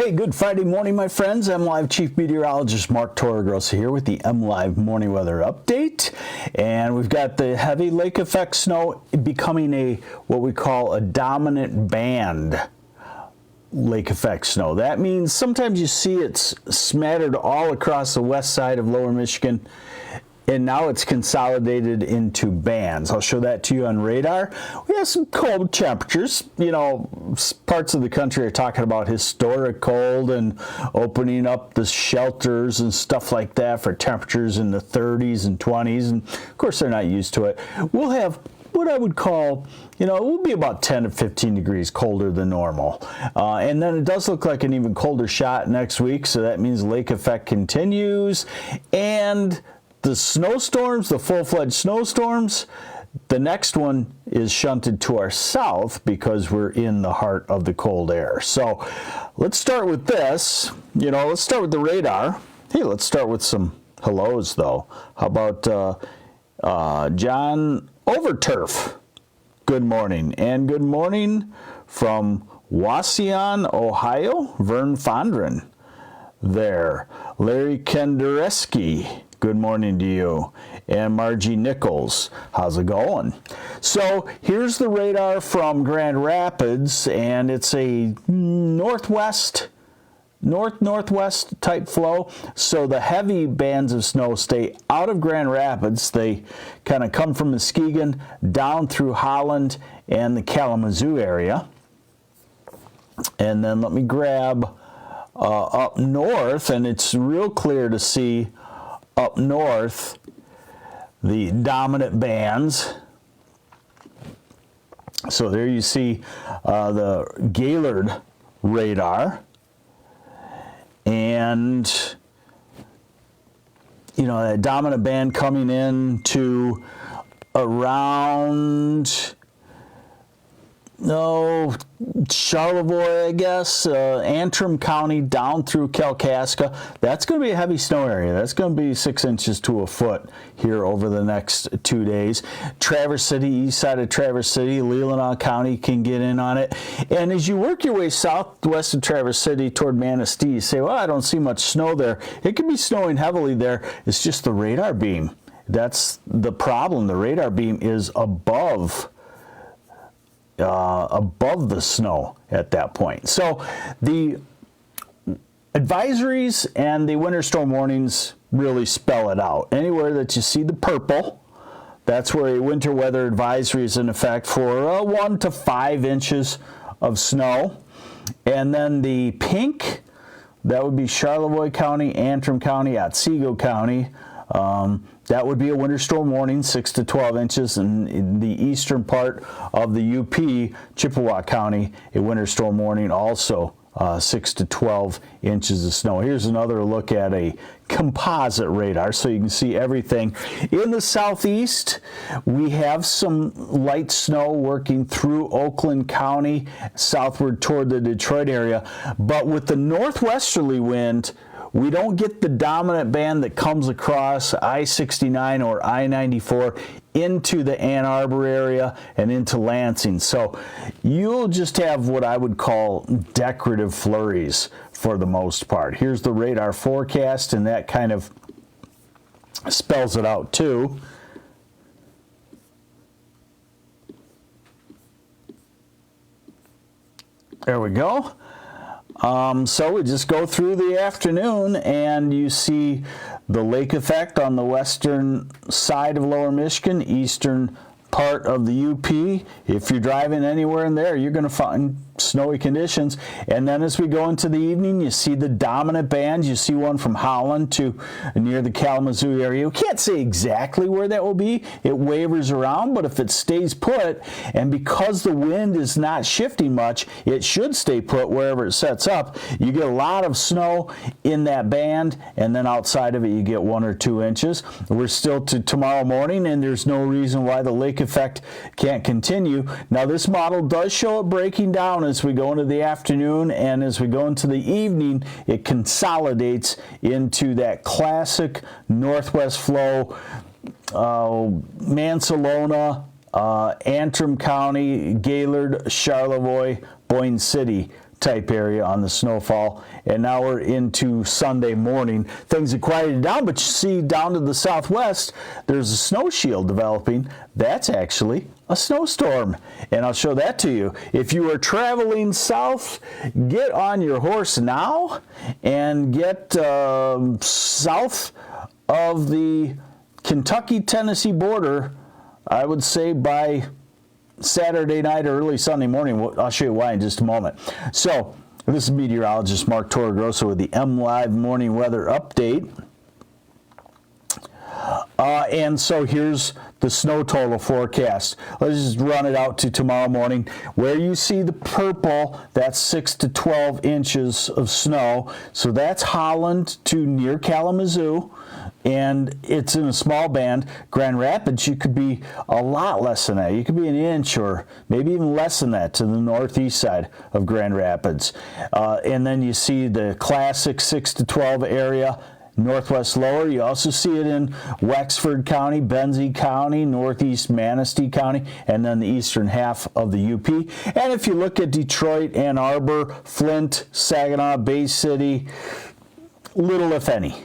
Hey, good Friday morning, my friends. MLive Chief Meteorologist Mark Torregrossa here with the MLive Morning Weather Update. And we've got the heavy lake effect snow becoming what we call a dominant band lake effect snow. That means sometimes you see it's smattered all across the west side of lower Michigan, and now it's consolidated into bands. I'll show that to you on radar. We have some cold temperatures. You know, parts of the country are talking about historic cold and opening up the shelters and stuff like that for temperatures in the 30s and 20s. And of course, they're not used to it. We'll have what I would call, it will be about 10 to 15 degrees colder than normal. And then it does look like an even colder shot next week. So that means lake effect continues. And the snowstorms, the full-fledged snowstorms, the next one is shunted to our south because we're in the heart of the cold air. So let's start with this. Let's start with the radar. Hey, let's start with some hellos, though. How about John Overturf? Good morning. And good morning from Wauseon, Ohio. Vern Fondren there. Larry Kendereski, good morning to you. And Margie Nichols, how's it going? So here's the radar from Grand Rapids, and it's a northwest type flow. So the heavy bands of snow stay out of Grand Rapids. They kind of come from Muskegon down through Holland and the Kalamazoo area. And then let me grab up north, and it's real clear to see up north the dominant bands. So there you see the Gaylord radar, and that dominant band coming in to around Charlevoix, I guess, Antrim County down through Kalkaska. That's going to be a heavy snow area. That's going to be 6 inches to a foot here over the next 2 days. Traverse City, east side of Traverse City, Leelanau County can get in on it. And as you work your way southwest of Traverse City toward Manistee, you say, well, I don't see much snow there. It could be snowing heavily there. It's just the radar beam. That's the problem. The radar beam is above the snow at that point. So the advisories and the winter storm warnings really spell it out. Anywhere that you see the purple, that's where a winter weather advisory is in effect for 1 to 5 inches of snow. And then the pink, that would be Charlevoix County, Antrim County, Otsego County. That would be a winter storm warning, 6 to 12 inches. And in the eastern part of the UP, Chippewa County, a winter storm warning, also 6 to 12 inches of snow. Here's another look at a composite radar so you can see everything. In the southeast, we have some light snow working through Oakland County, southward toward the Detroit area. But with the northwesterly wind, we don't get the dominant band that comes across I-69 or I-94 into the Ann Arbor area and into Lansing. So you'll just have what I would call decorative flurries for the most part. Here's the radar forecast, and that kind of spells it out too. There we go. So we just go through the afternoon, and you see the lake effect on the western side of lower Michigan, eastern part of the UP. If you're driving anywhere in there, you're going to find snowy conditions. And then as we go into the evening, you see the dominant bands. You see one from Holland to near the Kalamazoo area. We can't say exactly where that will be. It wavers around, but if it stays put, and because the wind is not shifting much, it should stay put wherever it sets up. You get a lot of snow in that band, and then outside of it, you get 1 or 2 inches. We're still to tomorrow morning, and there's no reason why the lake effect can't continue. Now, this model does show it breaking down as we go into the afternoon, and as we go into the evening, it consolidates into that classic northwest flow, Mansalona, Antrim County, Gaylord, Charlevoix, Boyne City type area on the snowfall. And now we're into Sunday morning. Things have quieted down, but you see down to the southwest, there's a snow shield developing. That's actually a snowstorm, and I'll show that to you. If you are traveling south, get on your horse now and get south of the Kentucky-Tennessee border, I would say by Saturday night or early Sunday morning. I'll show you why in just a moment. So this is meteorologist Mark Torregrossa with the MLive morning weather update. And so here's the snow total forecast. Let's just run it out to tomorrow morning. Where you see the purple, that's 6 to 12 inches of snow. So that's Holland to near Kalamazoo, and it's in a small band. Grand Rapids, you could be a lot less than that. You could be an inch or maybe even less than that to the northeast side of Grand Rapids. And then you see the classic 6 to 12 area. Northwest lower. You also see it in Wexford County, Benzie County, Northeast Manistee County, and then the eastern half of the UP. And if you look at Detroit, Ann Arbor, Flint, Saginaw, Bay City, little if any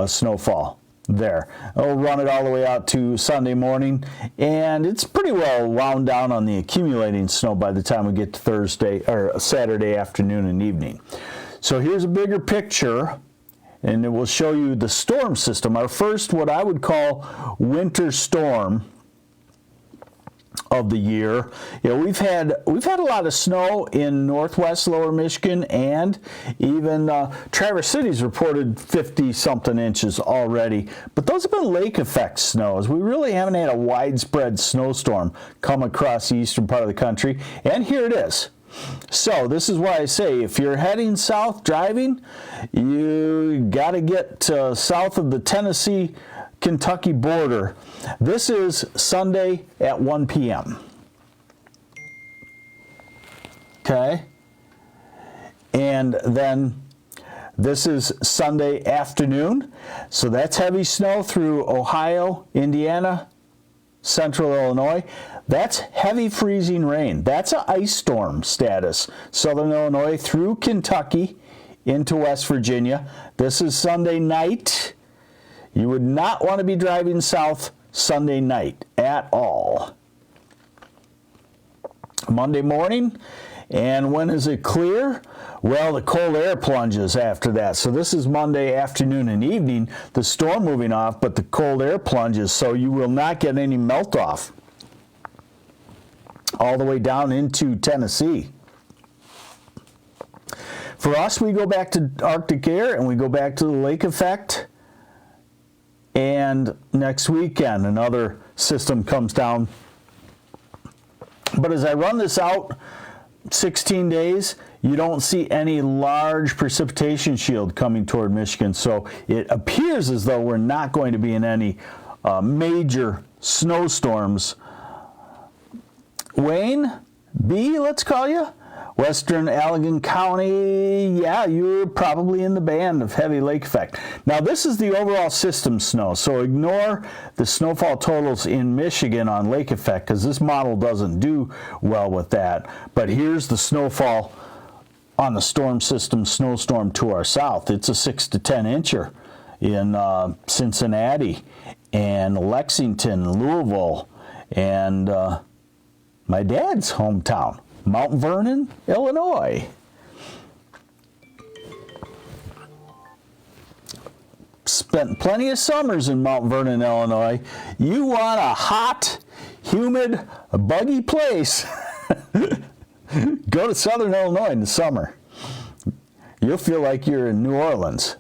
snowfall there. I'll run it all the way out to Sunday morning, and it's pretty well wound down on the accumulating snow by the time we get to Thursday or Saturday afternoon and evening. So here's a bigger picture, and it will show you the storm system. Our first, what I would call winter storm of the year. You know, we've had a lot of snow in northwest lower Michigan, and even Traverse City's reported 50-something inches already. But those have been lake effect snows. We really haven't had a widespread snowstorm come across the eastern part of the country, and here it is. So this is why I say if you're heading south driving, you got to get south of the Tennessee-Kentucky border. This is Sunday at 1 p.m. Okay? And then this is Sunday afternoon. So that's heavy snow through Ohio, Indiana, central Illinois. That's heavy freezing rain. That's an ice storm status. Southern Illinois through Kentucky into West Virginia. This is Sunday night. You would not want to be driving south Sunday night at all. Monday morning, and when is it clear? Well, the cold air plunges after that. So this is Monday afternoon and evening, the storm moving off, but the cold air plunges, so you will not get any melt off all the way down into Tennessee. For us, we go back to Arctic air and we go back to the lake effect. And next weekend, another system comes down. But as I run this out 16 days, you don't see any large precipitation shield coming toward Michigan. So it appears as though we're not going to be in any major snowstorms. Wayne B., let's call you. Western Allegan County, yeah, you're probably in the band of heavy lake effect. Now, this is the overall system snow, so ignore the snowfall totals in Michigan on lake effect, because this model doesn't do well with that. But here's the snowfall on the storm system snowstorm to our south. It's a 6 to 10 incher in Cincinnati and Lexington, Louisville, and my dad's hometown, Mount Vernon, Illinois. Spent plenty of summers in Mount Vernon, Illinois. You want a hot, humid, buggy place? Go to Southern Illinois in the summer. You'll feel like you're in New Orleans.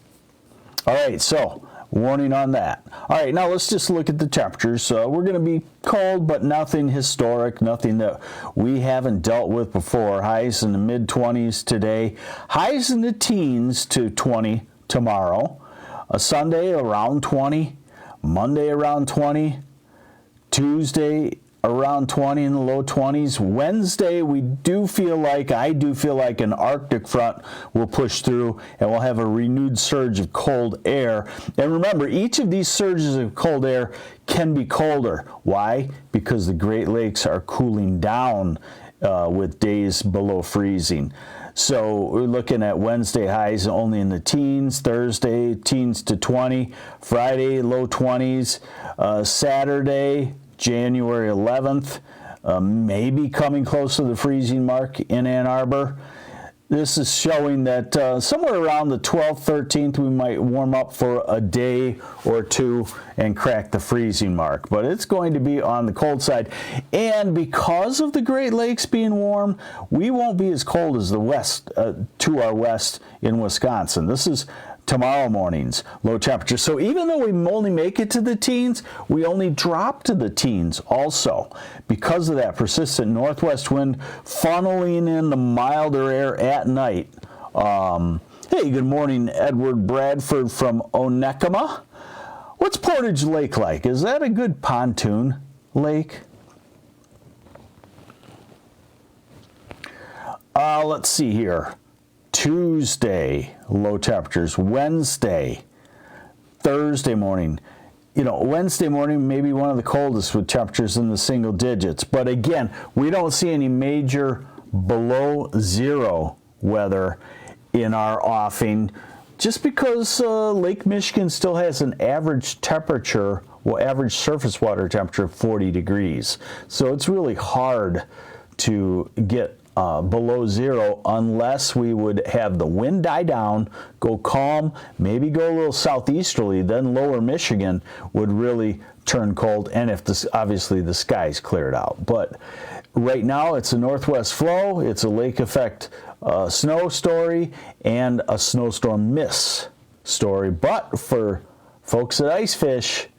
All right, so warning on that. All right, now let's just look at the temperatures. We're going to be cold, but nothing historic, nothing that we haven't dealt with before. Highs in the mid-20s today. Highs in the teens to 20 tomorrow. A Sunday around 20. Monday around 20. Tuesday around 20 in the low 20s. Wednesday, I do feel like an Arctic front will push through and we'll have a renewed surge of cold air. And remember, each of these surges of cold air can be colder. Why? Because the Great Lakes are cooling down with days below freezing. So we're looking at Wednesday highs only in the teens, Thursday teens to 20, Friday low 20s, Saturday January 11th, maybe coming close to the freezing mark in Ann Arbor. This is showing that somewhere around the 12th, 13th, we might warm up for a day or two and crack the freezing mark. But it's going to be on the cold side. And because of the Great Lakes being warm, we won't be as cold as the west, to our west in Wisconsin. This is tomorrow morning's low temperature. So even though we only make it to the teens, we only drop to the teens also because of that persistent northwest wind funneling in the milder air at night. Hey, good morning, Edward Bradford from Onekama. What's Portage Lake like? Is that a good pontoon lake? Let's see here. Tuesday, low temperatures. Wednesday, Thursday morning. You know, Wednesday morning may be one of the coldest with temperatures in the single digits. But again, we don't see any major below zero weather in our offing just because Lake Michigan still has an average temperature, well, average surface water temperature of 40 degrees. So it's really hard to get below zero unless we would have the wind die down, go calm, maybe go a little southeasterly, then lower Michigan would really turn cold, and if this, obviously the sky's cleared out. But right now it's a northwest flow, it's a lake effect snow story, and a snowstorm miss story. But for folks that ice fish,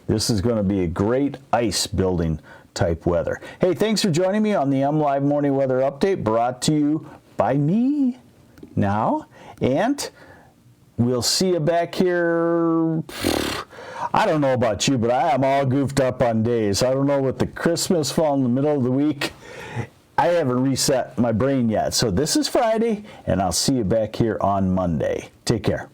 this is going to be a great ice building type weather. Hey, thanks for joining me on the MLive Morning Weather Update, brought to you by me now. And we'll see you back here. I don't know about you, but I am all goofed up on days. I don't know what the Christmas fall in the middle of the week. I haven't reset my brain yet. So this is Friday, and I'll see you back here on Monday. Take care.